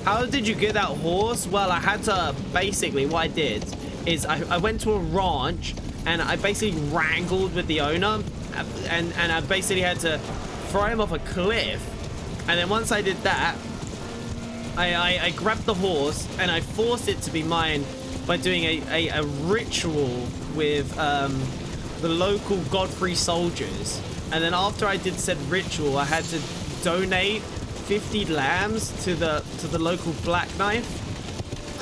How did you get that horse? Well, I had to, basically, what I did is I went to a ranch and I basically wrangled with the owner and I basically had to throw him off a cliff. And then once I did that, I grabbed the horse and I forced it to be mine by doing a ritual with the local Godfrey soldiers. And then after I did said ritual, I had to donate 50 lambs to the local black knife.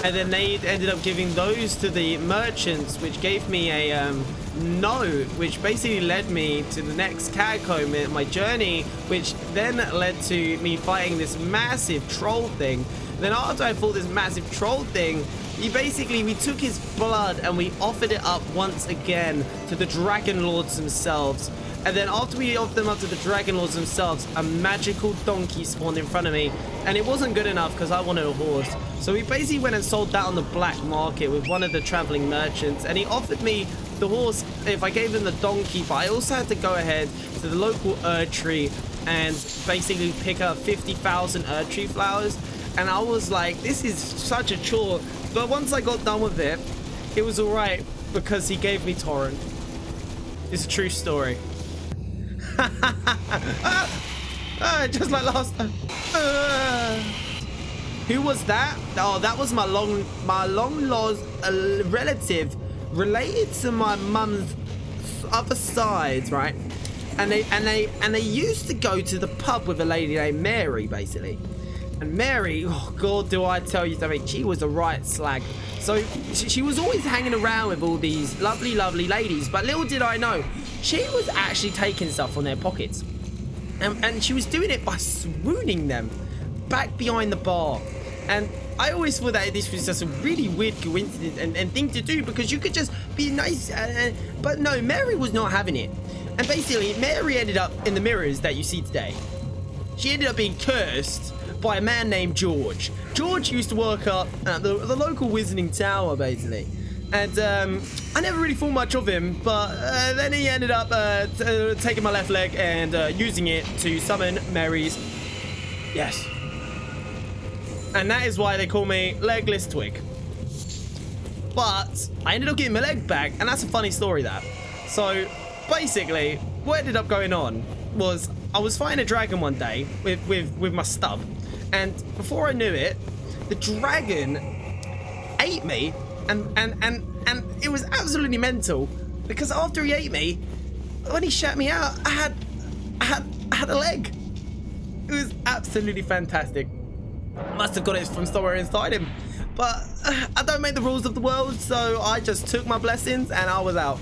And then they ended up giving those to the merchants, which gave me a note, which basically led me to the next catacomb in my journey, which then led to me fighting this massive troll thing. Then after I fought this massive troll thing, we took his blood and we offered it up once again to the Dragon Lords themselves. And then after we offered them up to the Dragon Lords themselves, a magical donkey spawned in front of me. And it wasn't good enough because I wanted a horse. So we basically went and sold that on the black market with one of the traveling merchants. And he offered me the horse if I gave him the donkey. But I also had to go ahead to the local Erdtree and basically pick up 50,000 Erdtree flowers. And I was like, this is such a chore. But once I got done with it, it was alright because he gave me Torrent. It's a true story. Just like last time. Who was that? Oh, that was my long lost relative related to my mum's other side, right? And they used to go to the pub with a lady named Mary, basically. And Mary, oh God, do I tell you something? She was a right slag. So she was always hanging around with all these lovely, lovely ladies. But little did I know, she was actually taking stuff from their pockets. And she was doing it by swooning them back behind the bar. And I always thought that this was just a really weird coincidence and thing to do, because you could just be nice. But no, Mary was not having it. And basically, Mary ended up in the mirrors that you see today. She ended up being cursed by a man named George. George used to work up at the local Wizarding Tower, basically. And I never really thought much of him, but then he ended up taking my left leg and using it to summon Mary's. Yes. And that is why they call me Legless Twig. But I ended up getting my leg back, and that's a funny story, that. So basically, what ended up going on was I was fighting a dragon one day with my stub. And before I knew it, the dragon ate me, and it was absolutely mental, because after he ate me, when he shat me out, I had a leg. It was absolutely fantastic. Must have got it from somewhere inside him, but I don't make the rules of the world, so I just took my blessings and I was out.